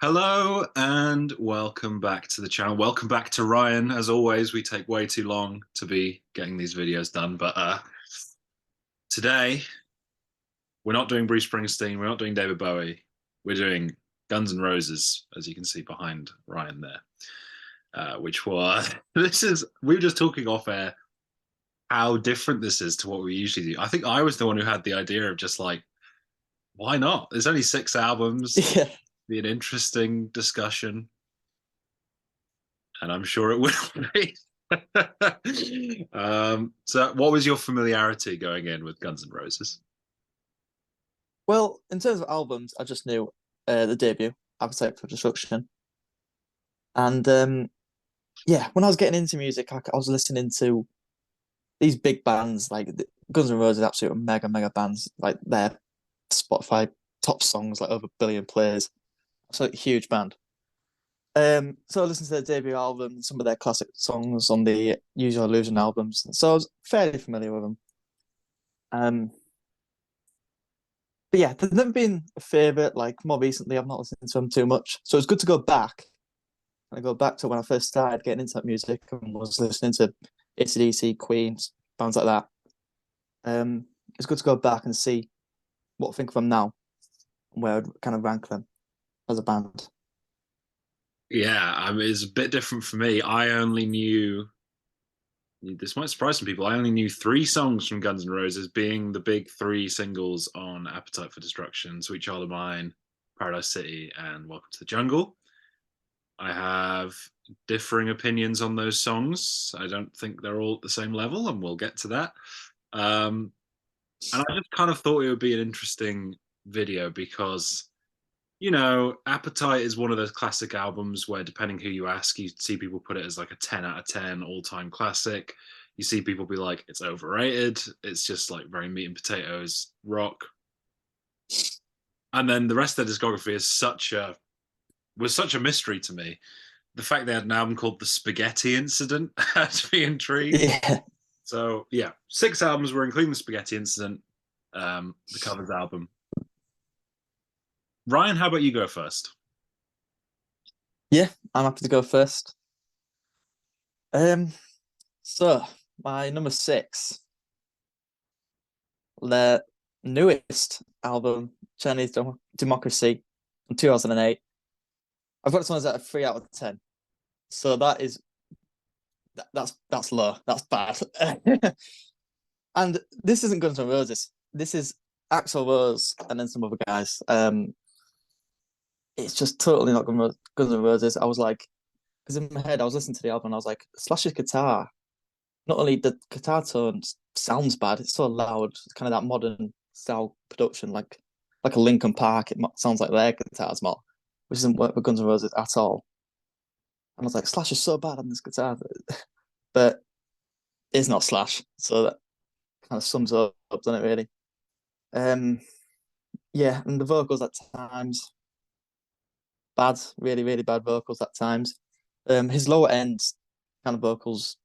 Hello and welcome back to the channel. Welcome back to Ryan. As always, we take way too long to be getting these videos done, but today we're not doing Bruce Springsteen, we're not doing David Bowie, we're doing Guns N' Roses, as you can see behind Ryan there. Which was we were just talking off air how different this is to what we usually do. I think I was the one who had the idea of just like, why not? There's only 6 albums. Yeah. Be an interesting discussion, and I'm sure it will be. So, what was your familiarity going in with Guns N' Roses? Well, in terms of albums, I just knew the debut, Appetite for Destruction. And yeah, when I was getting into music, I was listening to these big bands like Guns N' Roses, absolute mega bands, like their Spotify top songs, like over a billion plays. So huge band. So I listened to their debut album, some of their classic songs on the Use Your Illusion albums. So I was fairly familiar with them. Um, But yeah, they've never been a favorite. Like more recently, I've not listened to them too much. So it's good to go back. And I go back to when I first started getting into that music and was listening to AC/DC, Queen, bands like that. It's good to go back and see what I think of them now and where I'd kind of rank them as a band. Yeah, I mean, it's a bit different for me. I only knew this might surprise some people. I only knew 3 songs from Guns N' Roses, being the big 3 singles on Appetite for Destruction, Sweet Child of Mine, Paradise City, and Welcome to the Jungle. I have differing opinions on those songs. I don't think they're all at the same level, and we'll get to that. And I just kind of thought it would be an interesting video because, Appetite is one of those classic albums where, depending who you ask, you see people put it as like a 10 out of 10 all-time classic. You see people be like, it's overrated. It's just like very meat and potatoes rock. And then the rest of their discography is such a mystery to me. The fact they had an album called The Spaghetti Incident had me intrigued. Yeah. So yeah, 6 albums were including The Spaghetti Incident, the covers album. Ryan, how about you go first? Yeah, I'm happy to go first. Um, so my number 6, their newest album, Chinese Democracy, in 2008. I've got this one as a 3 out of 10. So that's low. That's bad. And this isn't Guns N' Roses. This is Axl Rose and then some other guys. It's just totally not Guns N' Roses. I was like, because in my head I was listening to the album and I was like, Slash's guitar. Not only the guitar tone sounds bad, it's so loud. It's kind of that modern style production, like a Linkin Park. It sounds like their guitars more, which doesn't work with Guns N' Roses at all. And I was like, Slash is so bad on this guitar, but it's not Slash. So that kind of sums up, doesn't it? Really. Um, yeah, and the vocals at times bad, really bad vocals at times. His lower end kind of vocals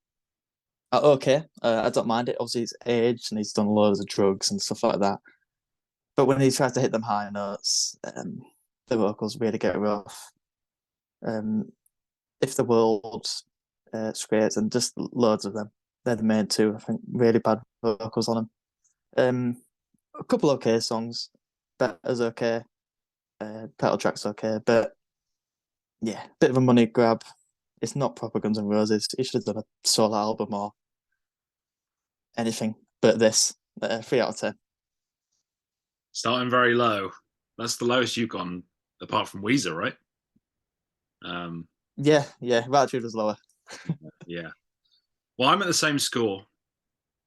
are okay. I don't mind it. Obviously, he's aged and he's done loads of drugs and stuff like that. But when he tries to hit them high notes, the vocals really get rough. Um, if the world, Squares, and just loads of them. They're the main two. I think really bad vocals on them. A couple okay songs. Better's okay. Title track's okay, but yeah, bit of a money grab. It's not proper Guns N' Roses. He should have done a solo album or anything but this. 3 out of 10. Starting very low. That's the lowest you've gone, apart from Weezer, right? Um, Yeah, Ratitude was lower. yeah. Well, I'm at the same score,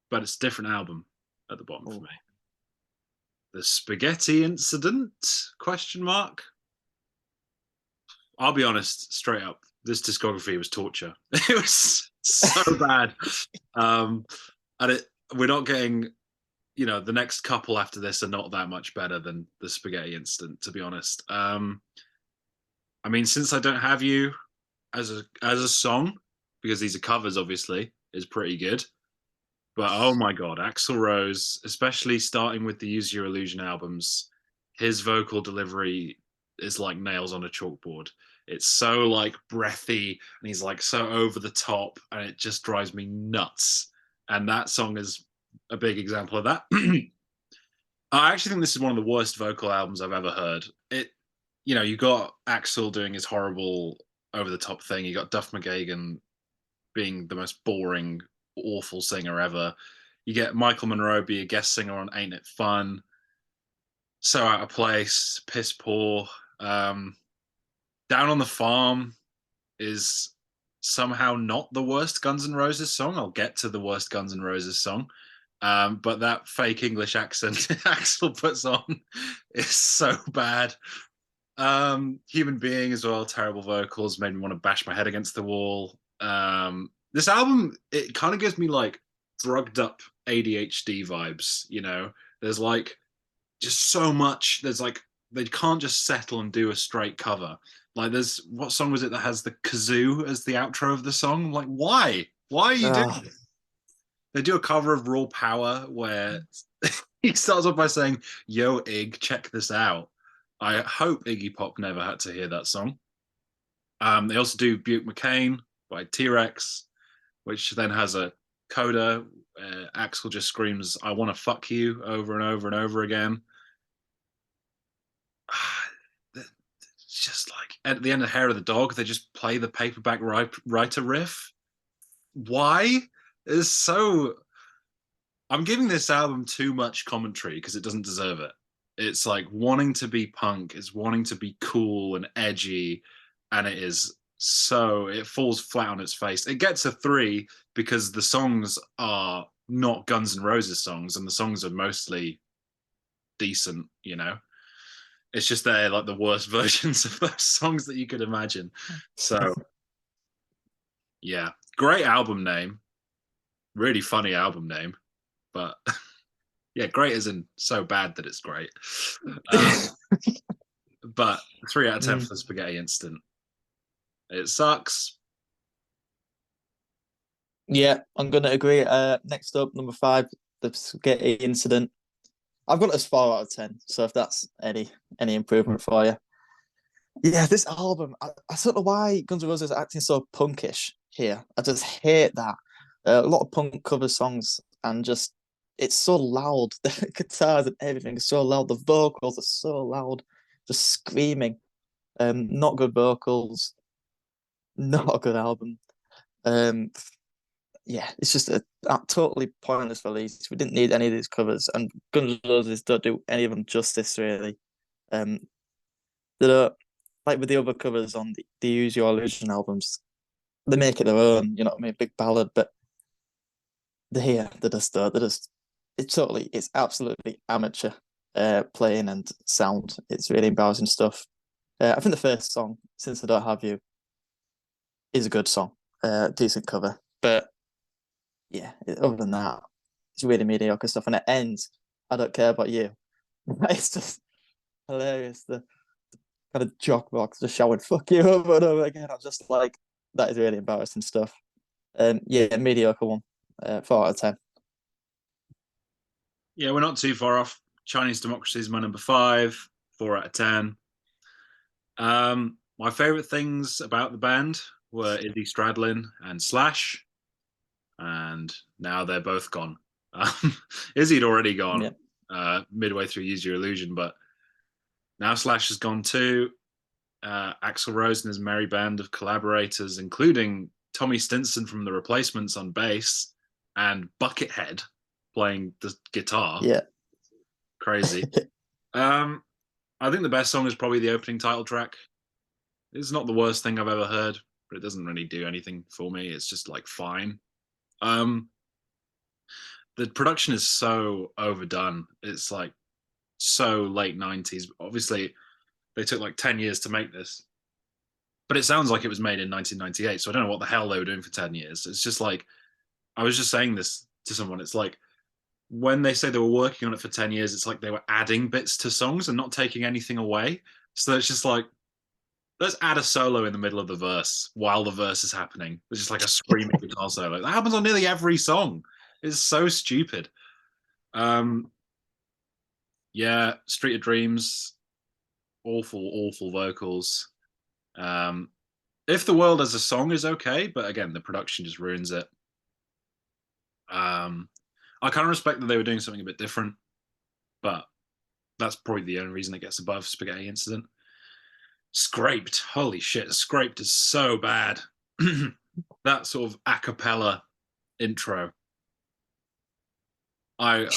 but it's a different album at the bottom for Ooh. me. The Spaghetti Incident? Question mark. I'll be honest, straight up, this discography was torture. It was so bad. And we're not getting, the next couple after this are not that much better than the Spaghetti Incident, to be honest. I mean, since I don't have you as a song, because these are covers, obviously, is pretty good. But oh my god, Axl Rose, especially starting with the Use Your Illusion albums, his vocal delivery is like nails on a chalkboard. It's so like breathy, and he's like so over the top, and it just drives me nuts. And that song is a big example of that. I actually think this is one of the worst vocal albums I've ever heard. You got Axel doing his horrible over the top thing. You got Duff McKagan being the most boring, awful singer ever. You get Michael Monroe be a guest singer on Ain't It Fun. So out of place, piss poor. Down on the Farm is somehow not the worst Guns N' Roses song. I'll get to the worst Guns N' Roses song. But that fake English accent Axel puts on is so bad. Human Being as well, terrible vocals, made me want to bash my head against the wall. This album, it kind of gives me like drugged up ADHD vibes, There's like just so much. There's like they can't just settle and do a straight cover. Like there's what song was it that has the kazoo as the outro of the song? I'm like, why? Why are you doing it? They do a cover of Raw Power where he starts off by saying, "Yo, Ig, check this out." I hope Iggy Pop never had to hear that song. They also do Butte McCain by T-Rex, which then has a coda. Axel just screams, "I want to fuck you" over and over and over again. It's just like at the end of Hair of the Dog, they just play the paperback writer riff. Why? It's so. I'm giving this album too much commentary because it doesn't deserve it. It's like wanting to be punk, it's wanting to be cool and edgy, and it falls flat on its face. It gets a 3 because the songs are not Guns N' Roses songs, and the songs are mostly decent, It's just they're like the worst versions of those songs that you could imagine. So, yeah, great album name, really funny album name, but yeah, great isn't so bad that it's great. But 3 out of 10 for the Spaghetti Incident. It sucks. Yeah, I'm gonna agree. Next up, number 5, the Spaghetti Incident. I've got it as 4 out of 10. So if that's any improvement for you, yeah, this album, I don't know why Guns N' Roses are acting so punkish here. I just hate that. A lot of punk cover songs, and just it's so loud. The guitars and everything is so loud. The vocals are so loud, just screaming. Not good vocals, not a good album. Yeah, it's just a totally pointless release. We didn't need any of these covers, and Guns N' Roses don't do any of them justice, really. They don't, like with the other covers on the Use Your Illusion albums, they make it their own, you know what I mean? Big ballad, but they're just it's absolutely amateur playing and sound. It's really embarrassing stuff. I think the first song, Since I Don't Have You, is a good song, decent cover, but yeah, other than that, it's really mediocre stuff. And it ends, I don't care about you. It's just hilarious. The kind of jock box just shouting "fuck you" over and over again. I'm just like, that is really embarrassing stuff. Yeah, mediocre one. 4 out of 10. Yeah, we're not too far off. Chinese Democracy is my number 5, 4 out of 10. My favorite things about the band were Izzy Stradlin and Slash, and now they're both gone. Izzy had already gone midway through Use Your Illusion, but now Slash has gone too. Axl Rose and his merry band of collaborators, including Tommy Stinson from The Replacements on bass and Buckethead playing the guitar. Yeah. Crazy. I think the best song is probably the opening title track. It's not the worst thing I've ever heard, but it doesn't really do anything for me. It's just like fine. The production is so overdone. It's like so late 90s. Obviously, they took like 10 years to make this, but it sounds like it was made in 1998. So I don't know what the hell they were doing for 10 years. It's just like, I was just saying this to someone. It's like when they say they were working on it for 10 years, it's like they were adding bits to songs and not taking anything away. So it's just like, let's add a solo in the middle of the verse while the verse is happening. It's just like a screaming guitar solo. That happens on nearly every song. It's so stupid. Yeah, Street of Dreams. awful vocals. If the World as a song is okay, but again, the production just ruins it. I kind of respect that they were doing something a bit different, but that's probably the only reason it gets above Spaghetti Incident. Scraped, holy shit, Scraped is so bad. That sort of a cappella intro, I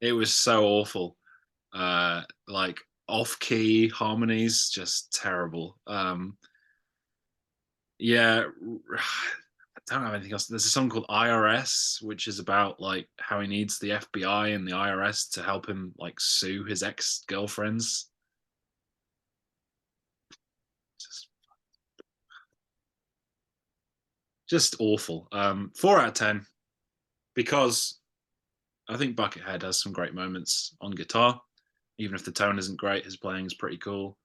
it was so awful. Like off key harmonies, just terrible. Yeah, I don't have anything else. There's a song called IRS, which is about like how he needs the FBI and the IRS to help him like sue his ex-girlfriends. Just, just awful. 4 out of 10, because I think Buckethead has some great moments on guitar. Even if the tone isn't great, his playing is pretty cool.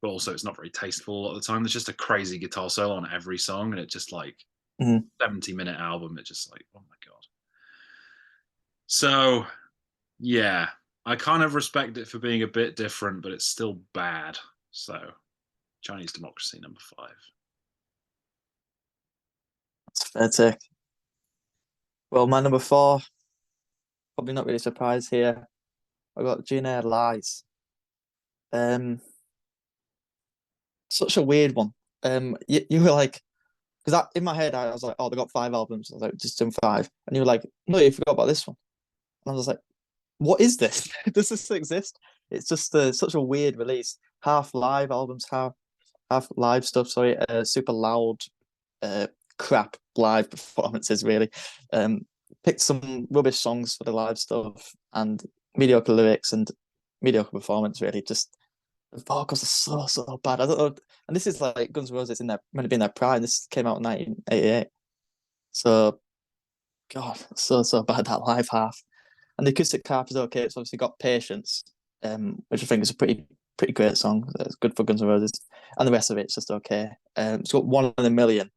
But also it's not very tasteful a lot of the time. There's just a crazy guitar solo on every song, and it just like 70-minute album. It just like, oh my god. So yeah, I kind of respect it for being a bit different, but it's still bad. So Chinese Democracy, number 5. That's fair take. Well, my number 4, probably not really surprised here. I got Jane Eyre Lies. Such a weird one. You were like, because in my head I was like, oh, they got 5 albums. I was like, just done 5, and you were like, no, you forgot about this one. And I was like, what is this? Does this exist? It's just such a weird release. Half live albums, half live stuff. Sorry, super loud, crap live performances. Really, picked some rubbish songs for the live stuff and mediocre lyrics and mediocre performance. Really, just the vocals are so bad. I don't know. And this is like Guns N' Roses in their meant to be in their prime. This came out in 1988. So God, so bad that live half. And the acoustic harp is okay. It's obviously got Patience, which I think is a pretty great song. It's good for Guns N' Roses. And the rest of it's just okay. It's got One in a Million,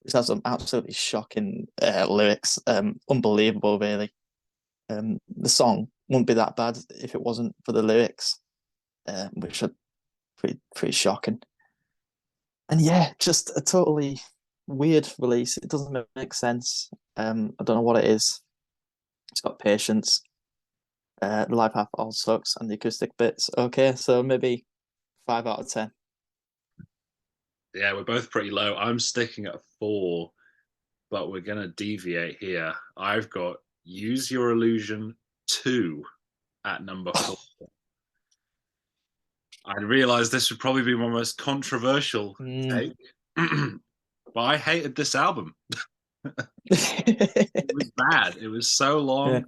which has some absolutely shocking lyrics. Unbelievable, really. The song wouldn't be that bad if it wasn't for the lyrics, which are pretty shocking. And yeah, just a totally weird release. It doesn't make sense. I don't know what it is. It's got Patience. The live half all sucks, and the acoustic bits okay. So maybe 5 out of 10. Yeah, we're both pretty low. I'm sticking at 4, but we're gonna deviate here. I've got Use Your Illusion 2 at number 4. I realized this would probably be my most controversial take, but I hated this album. It was bad. It was so long. Yeah.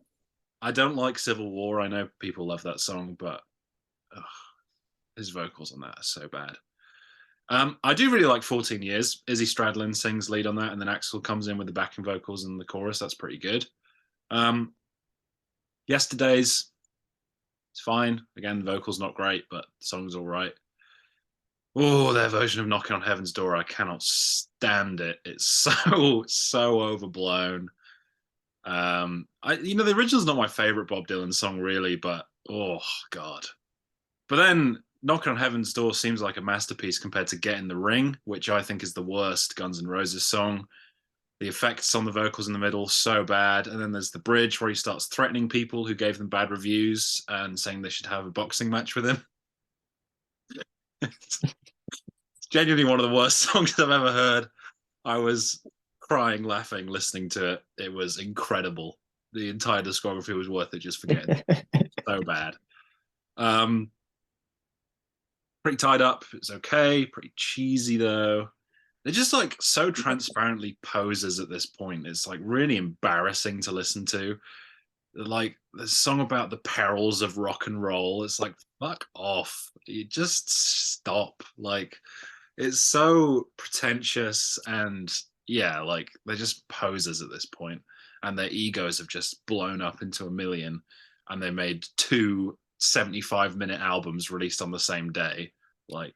I don't like Civil War. I know people love that song, but ugh, his vocals on that are so bad. I do really like 14 Years. Izzy Stradlin sings lead on that, and then Axel comes in with the backing vocals and the chorus. That's pretty good. Yesterday's, it's fine. Again, the vocals not great, but the song's all right. Oh, their version of Knocking on Heaven's Door, I cannot stand it. It's so overblown. The original's not my favorite Bob Dylan song, really, but oh god. But then Knocking on Heaven's Door seems like a masterpiece compared to Get in the Ring, which I think is the worst Guns N' Roses song. The effects on the vocals in the middle, so bad. And then there's the bridge where he starts threatening people who gave them bad reviews and saying they should have a boxing match with him. It's genuinely one of the worst songs I've ever heard. I was crying, laughing, listening to it. It was incredible. The entire discography was worth it just for getting so bad. Pretty tied up. It's okay. Pretty cheesy though. They're just like so transparently posers at this point. It's like really embarrassing to listen to. Like the song about the perils of rock and roll. It's like fuck off. You just stop. Like it's so pretentious and yeah, like they're just posers at this point, and their egos have just blown up into a million, and they made 2 75-minute albums released on the same day. Like,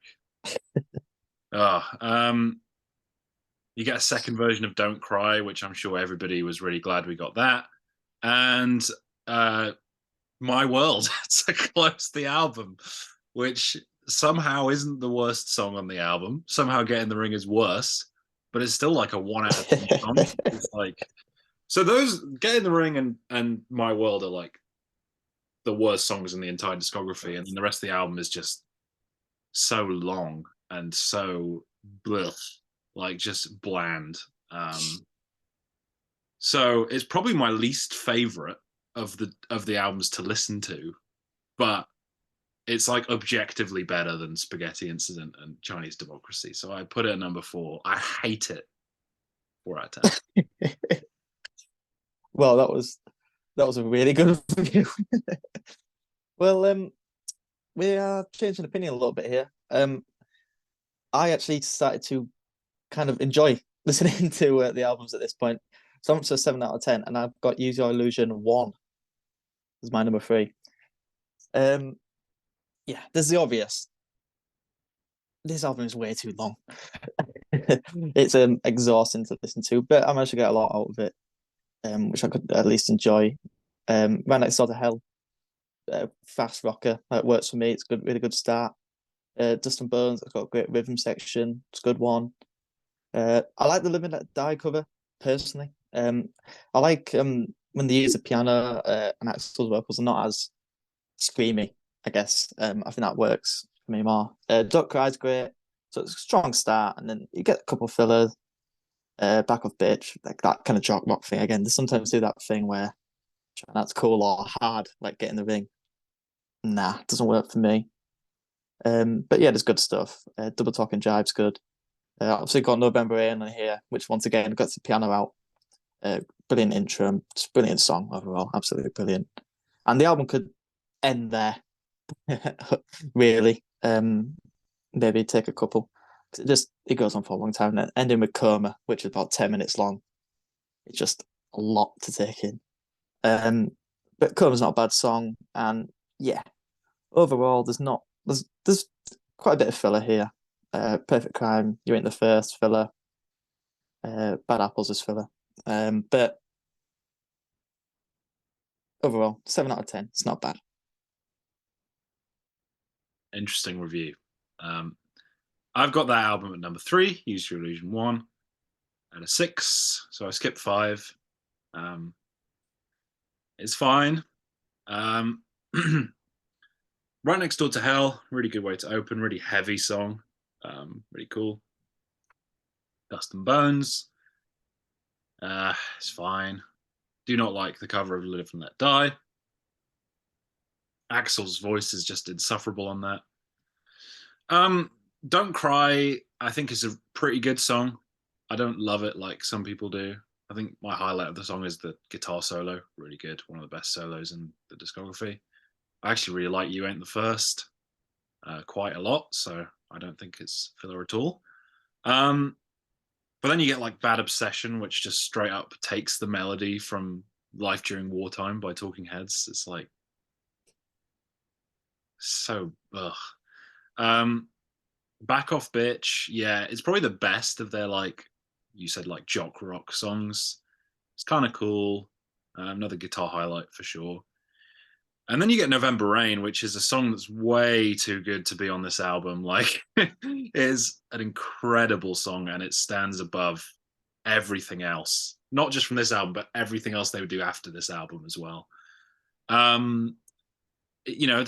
you get a second version of Don't Cry, which I'm sure everybody was really glad we got that. And My World to close the album, which somehow isn't the worst song on the album. Somehow Get in the Ring is worse, but it's still like a 1 out of 10 song. It's like, so those Get in the Ring and My World are like the worst songs in the entire discography, and then the rest of the album is just so long and so blech, like just bland. So it's probably my least favorite of the albums to listen to, but it's like objectively better than Spaghetti Incident and Chinese Democracy. So I put it at number 4. I hate it. 4 out of 10. Well, that was a really good review. Well, we are changing opinion a little bit here. I actually started to kind of enjoy listening to the albums at this point. So I'm up to a 7 out of 10, and I've got Use Your Illusion 1 as my number 3. Yeah, there's the obvious. This album is way too long. It's exhausting to listen to, but I managed to get a lot out of it, which I could at least enjoy. Right Next Door to Hell, fast rocker that works for me. It's good, really good start. Dust and Bones, it's got a great rhythm section. It's a good one. I like the Living Let Die cover personally. I like when they use the piano and Axel's vocals are not as screamy. I guess I think that works for me more. Duck Cry's great, so it's a strong start, and then you get a couple fillers. Back of Bitch, like that kind of jock rock thing again. They sometimes do that thing where that's cool or hard, like Get in the Ring. Nah, doesn't work for me. But yeah, there's good stuff. Double Talking Jive's good. Obviously got November Rain on here, which once again got the piano out. Brilliant intro, just brilliant song overall, absolutely brilliant. And the album could end there, really. Maybe take a couple. It goes on for a long time. And then ending with Coma, which is about 10 minutes long. It's just a lot to take in. But Coma's not a bad song, and yeah, overall there's quite a bit of filler here. Perfect Crime, You Ain't the First filler. Bad Apples is filler. But overall, 7 out of 10. It's not bad. Interesting review. I've got that album at number 3, Use Your Illusion 1, at a 6. So I skipped 5. It's fine. Right Next Door to Hell, really good way to open, really heavy song. Really cool. Dust and Bones. It's fine. Do not like the cover of Live and Let Die. Axel's voice is just insufferable on that. Don't Cry, I think is a pretty good song. I don't love it like some people do. I think my highlight of the song is the guitar solo. Really good. One of the best solos in the discography. I actually really like You Ain't the First quite a lot, so I don't think it's filler at all. But then you get like Bad Obsession, which just straight up takes the melody from Life During Wartime by Talking Heads. It's like so ugh. Back Off Bitch, yeah, it's probably the best of their like you said like jock rock songs. It's kind of cool. Another guitar highlight for sure. And then you get November Rain, which is a song that's way too good to be on this album. Like, it is an incredible song, and it stands above everything else. Not just from this album, but everything else they would do after this album as well. The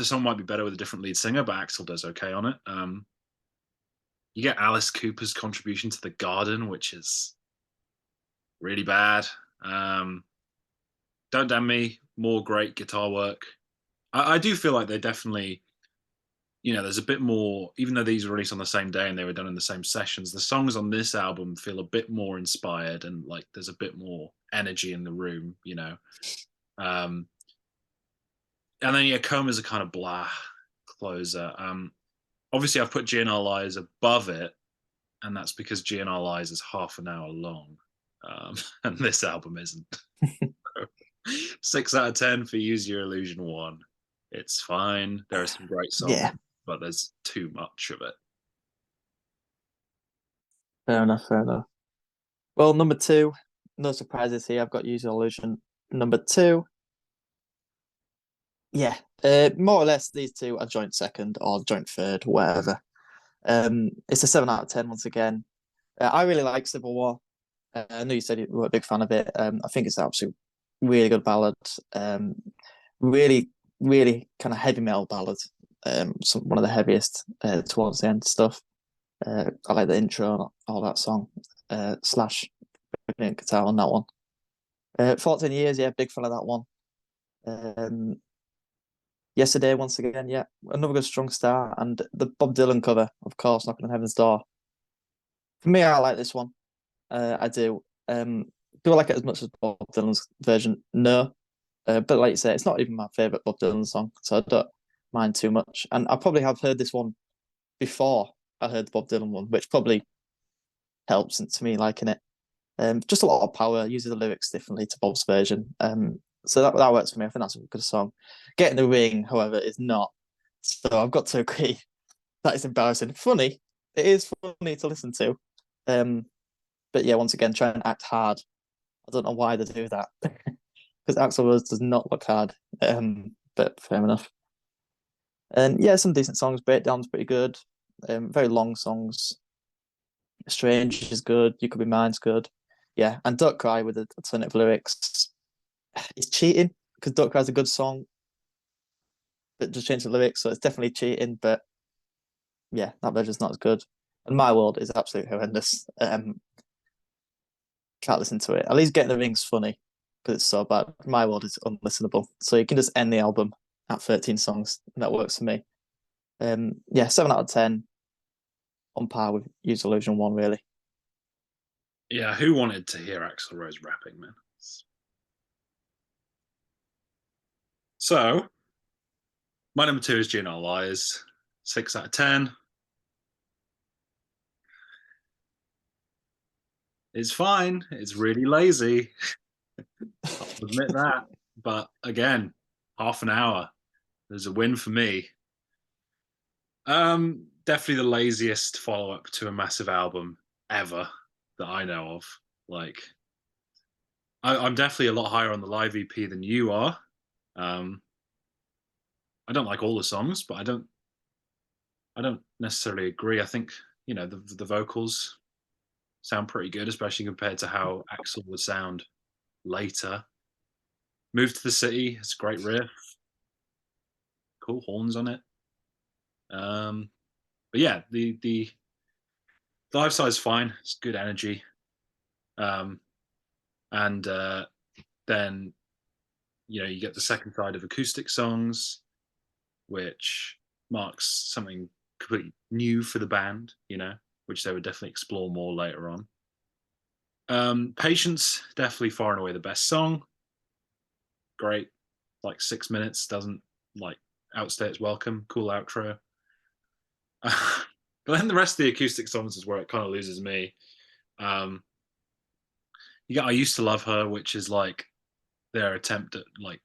song might be better with a different lead singer, but Axel does okay on it. You get Alice Cooper's contribution to The Garden, which is really bad. Don't Damn Me, more great guitar work. I do feel like they definitely, there's a bit more, even though these were released on the same day and they were done in the same sessions, the songs on this album feel a bit more inspired and like there's a bit more energy in the room. And then, yeah, Coma's a kind of blah closer. Obviously, I've put GNR Lies above it, and that's because GNR Lies is half an hour long, and this album isn't. 6 out of 10 for Use Your Illusion 1. It's fine. There are some great songs, Yeah, but there's too much of it. fair enough, fair enough. Well, number 2, no surprises here. I've got Use Your Illusion. Number 2, Yeah, more or less these two are joint second or joint third, whatever. It's a 7 out of 10 once again. I really like Civil War. I know you said you were a big fan of it. I think it's an absolute really good ballad. Um, really, really kind of heavy metal ballad. One of the heaviest towards the end stuff. I like the intro and all that song. Slash brilliant guitar on that one. 14 years, yeah, big fan of that one. Um, Yesterday, once again, yeah, another good strong start, and the Bob Dylan cover, of course, knocking on heaven's door. For me, I like this one. I do. Do I like it as much as Bob Dylan's version? No. But like you say, it's not even my favorite Bob Dylan song, so I don't mind too much. And I probably have heard this one before I heard the Bob Dylan one, which probably helps to me liking it. Just a lot of power, uses the lyrics differently to Bob's version. So that works for me. I think that's a good song. Get in the Ring, however, is not. So I've got to agree that is embarrassing. Funny, it is funny to listen to. Um, but yeah, once again, try and act hard. I don't know why they do that because Axl Rose does not look hard. But fair enough. And yeah, some decent songs. Breakdown's pretty good. Very long songs. Strange is good. You Could Be Mine's good. Yeah, and Don't Cry with the alternative lyrics. It's cheating because Don't Cry's a good song, but just change the lyrics, so it's definitely cheating. But yeah, that version's not as good. And My World is absolutely horrendous. Can't listen to it. At least Get in the Ring's funny because it's so bad. My World is unlistenable. So you can just end the album at 13 songs, and that works for me. Yeah, 7 out of 10, on par with Use Illusion 1, really. Yeah, who wanted to hear Axl Rose rapping, man? So, my number two is Gin Our Lies, 6 out of 10. It's fine. It's really lazy. I'll admit that. But again, half an hour. There's a win for me. Definitely the laziest follow up to a massive album ever that I know of. Like, I'm definitely a lot higher on the live EP than you are. Um, I don't like all the songs, but I don't necessarily agree. I think the vocals sound pretty good, especially compared to how Axel would sound later. Move to the City, it's a great riff, cool horns on it. Um, but yeah, the live side's fine. It's good energy. Um, and then you get the second side of acoustic songs, which marks something completely new for the band. Which they would definitely explore more later on. Patience, definitely far and away the best song. Great, like 6 minutes, doesn't like outstay its welcome. Cool outro. But then the rest of the acoustic songs is where it kind of loses me. Um, you got I Used to Love Her, which is like their attempt at like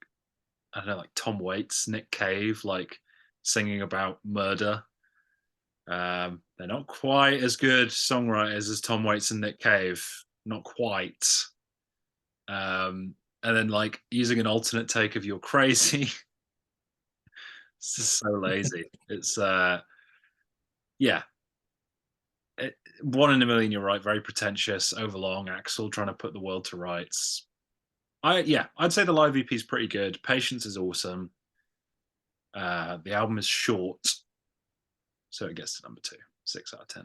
I don't know, like Tom Waits, Nick Cave, like singing about murder. They're not quite as good songwriters as Tom Waits and Nick Cave, not quite. And then like using an alternate take of "You're Crazy." It's just so lazy. It's yeah, it, 1 in a million. You're right. Very pretentious, overlong. Axel trying to put the world to rights. I'd say the live EP is pretty good. Patience is awesome. The album is short, so it gets to number two, 6 out of 10.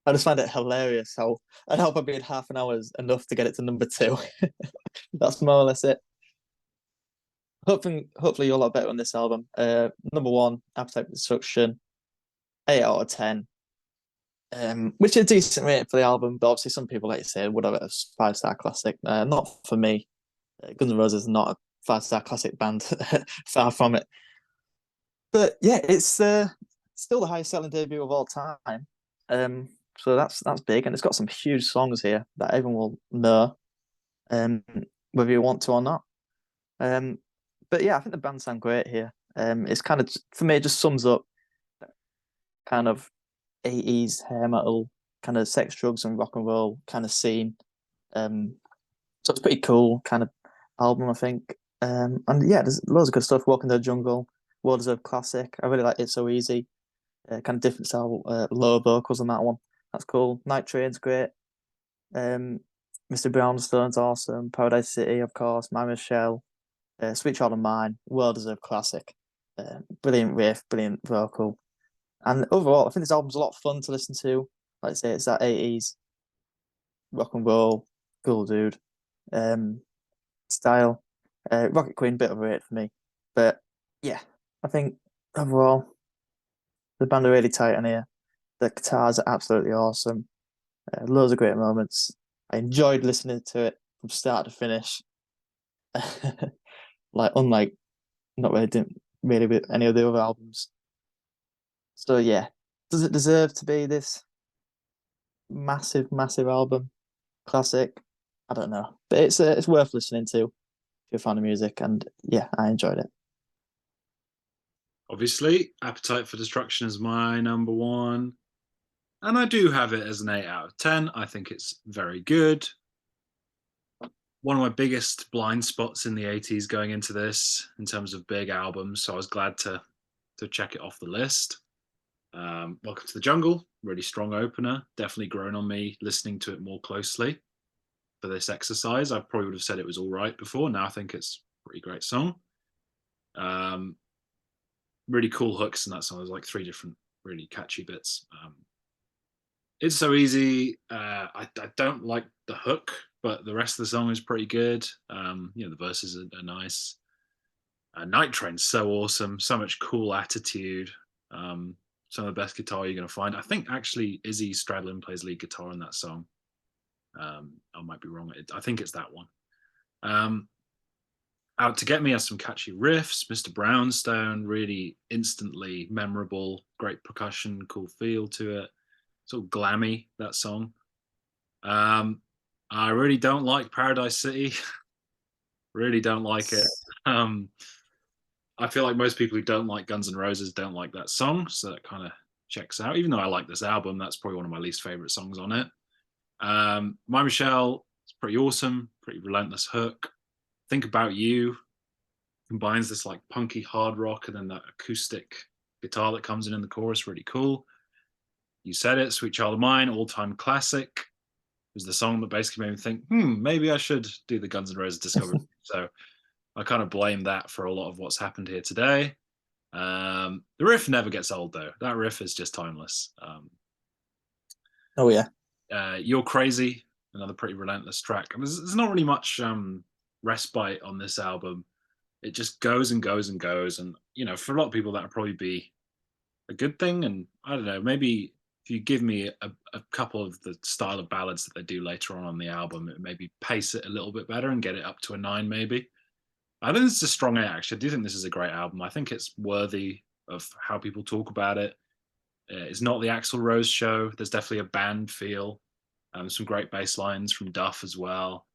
I just find it hilarious how I hope I made half an hour is enough to get it to number two. That's more or less it. Hopefully you're a lot better on this album. Number one, Appetite for Destruction, 8 out of 10. Which is a decent rating for the album, but obviously some people, like you say, would have it as 5-star classic. Not for me. Guns N' Roses is not a 5-star classic band, far from it. But yeah, it's still the highest selling debut of all time. So that's big, and it's got some huge songs here that everyone will know, um, whether you want to or not. Um, but yeah, I think the band sound great here. It's kind of for me, it just sums up kind of 80s hair metal, kind of sex, drugs, and rock and roll kind of scene. Um, So it's pretty cool kind of album, I think. And yeah, there's loads of good stuff. Walk in the Jungle, World Deserved classic. I really like It's So Easy. Kind of different style, low vocals on that one. That's cool. Night Train's great. Mr. Brownstone's awesome. Paradise City, of course. My Michelle. Sweet Child of Mine. Well deserved classic. Brilliant riff, brilliant vocal. And overall, I think this album's a lot of fun to listen to. Like I say, it's that 80s rock and roll, cool dude style. Rocket Queen, bit overrated for me. But yeah, I think overall, the band are really tight on here. The guitars are absolutely awesome. Loads of great moments. I enjoyed listening to it from start to finish. Like unlike not really didn't really with any of the other albums. So yeah, does it deserve to be this massive, massive album? Classic? I don't know, but it's worth listening to if you're a fan of music, and yeah, I enjoyed it. Obviously, Appetite for Destruction is my number one. And I do have it as an 8 out of 10. I think it's very good. One of my biggest blind spots in the 80s going into this in terms of big albums. So I was glad to check it off the list. Welcome to the Jungle, really strong opener. Definitely grown on me listening to it more closely for this exercise. I probably would have said it was all right before. Now I think it's a pretty great song. Really cool hooks in that song. There's like 3 different really catchy bits. It's So Easy. I don't like the hook, but the rest of the song is pretty good. The verses are nice. Night Train's so awesome. So much cool attitude. Some of the best guitar you're going to find. I think actually Izzy Stradlin plays lead guitar in that song. I might be wrong. I think it's that one. Out to Get Me has some catchy riffs. Mr. Brownstone, really instantly memorable. Great percussion, cool feel to it. Sort of glammy, that song. I really don't like Paradise City. Really don't like it. I feel like most people who don't like Guns N' Roses don't like that song, so that kind of checks out. Even though I like this album, that's probably one of my least favorite songs on it. My Michelle is pretty awesome, pretty relentless hook. Think About You combines this like punky hard rock and then that acoustic guitar that comes in the chorus, really cool. You Said It, Sweet Child of Mine, all-time classic. It was the song that basically made me think, maybe I should do the Guns N' Roses discography. So I kind of blame that for a lot of what's happened here today. The riff never gets old, though. That riff is just timeless. Oh yeah, You're Crazy, another pretty relentless track. There's not really much respite on this album. It just goes and goes and goes. And, for a lot of people, that would probably be a good thing. And I don't know, maybe if you give me a couple of the style of ballads that they do later on the album, it maybe pace it a little bit better and get it up to a 9, maybe. I think this is a strong 8, actually. I do think this is a great album. I think it's worthy of how people talk about it. It's not the Axl Rose show. There's definitely a band feel. Some great bass lines from Duff as well.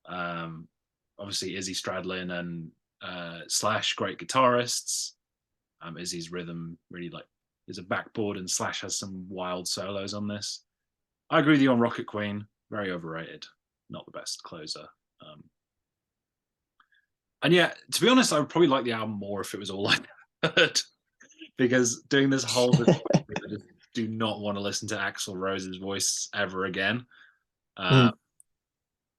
Obviously, Izzy Stradlin and Slash, great guitarists. Izzy's rhythm really is a backboard, and Slash has some wild solos on this. I agree with you on Rocket Queen. Very overrated. Not the best closer. And yeah, to be honest, I would probably like the album more if it was all I heard. Because doing this whole I just do not want to listen to Axl Rose's voice ever again.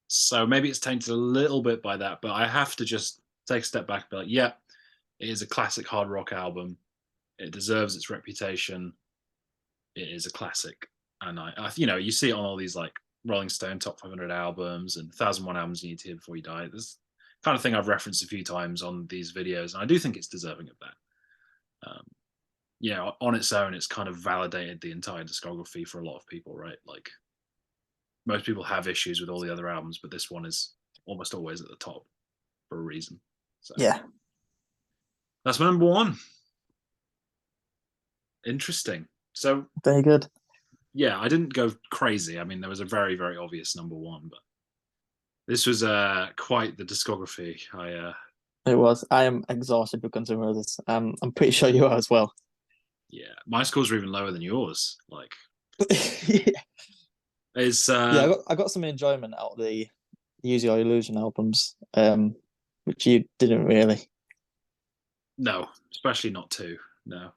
So maybe it's tainted a little bit by that, but I have to just take a step back and be like, yeah, it is a classic hard rock album. It deserves its reputation. It is a classic. And you see it on all these like Rolling Stone top 500 albums and 1001 albums you need to hear before you die. This kind of thing I've referenced a few times on these videos, and I do think it's deserving of that. On its own, it's kind of validated the entire discography for a lot of people, right? Like most people have issues with all the other albums, but this one is almost always at the top for a reason. So yeah, that's my number one. Interesting. So very good. yeah, I didn't go crazy. I mean, there was a very, very obvious number one, but this was quite the discography. It was. I am exhausted with Guns N' Roses. I'm pretty sure you are as well. Yeah, my scores are even lower than yours. Like, yeah. it's I got some enjoyment out of the Use Your Illusion albums, which you didn't really. No, especially not two. No.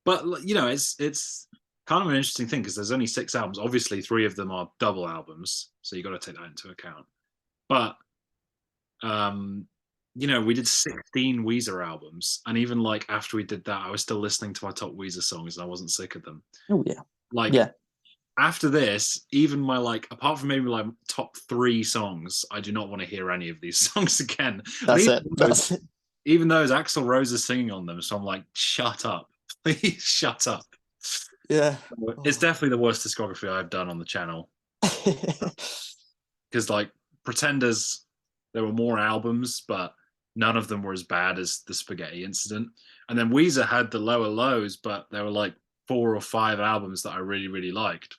But you know, it's kind of an interesting thing because there's only 6 albums. Obviously, 3 of them are double albums, so you got to take that into account. But you know, we did 16 Weezer albums, and even like after we did that, I was still listening to my top Weezer songs, and I wasn't sick of them. Oh yeah, Like yeah, after this, even my like, apart from maybe like top 3 songs, I do not want to hear any of these songs again. that's it. That's it. Even those Axl Rose is singing on them, so I'm like, shut up, please shut up. Yeah. It's definitely the worst discography I've done on the channel because like Pretenders, there were more albums, but none of them were as bad as the Spaghetti Incident. And then Weezer had the lower lows, but there were like 4 or 5 albums that I really, really liked.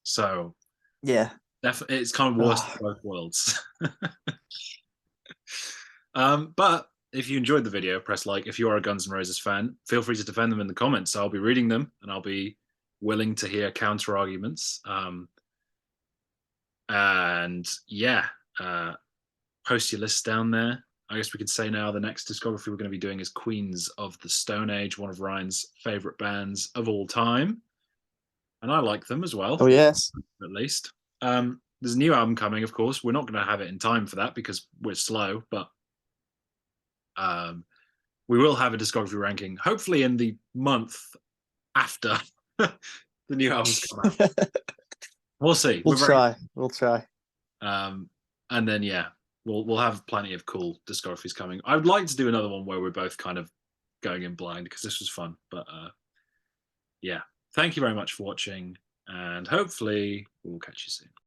So Yeah. it's kind of worst of both worlds. But if you enjoyed the video, press like. If you are a Guns N' Roses fan, feel free to defend them in the comments. I'll be reading them and I'll be willing to hear counter arguments. And yeah, post your lists down there. I guess we could say now the next discography we're going to be doing is Queens of the Stone Age, one of Ryan's favorite bands of all time. And I like them as well. Oh yes. At least. There's a new album coming, of course. We're not going to have it in time for that because we're slow, but we will have a discography ranking, hopefully in the month after the new albums come out. We'll see. We'll try. We'll try. And then yeah, we'll have plenty of cool discographies coming. I would like to do another one where we're both kind of going in blind because this was fun. But yeah, thank you very much for watching, and hopefully we'll catch you soon.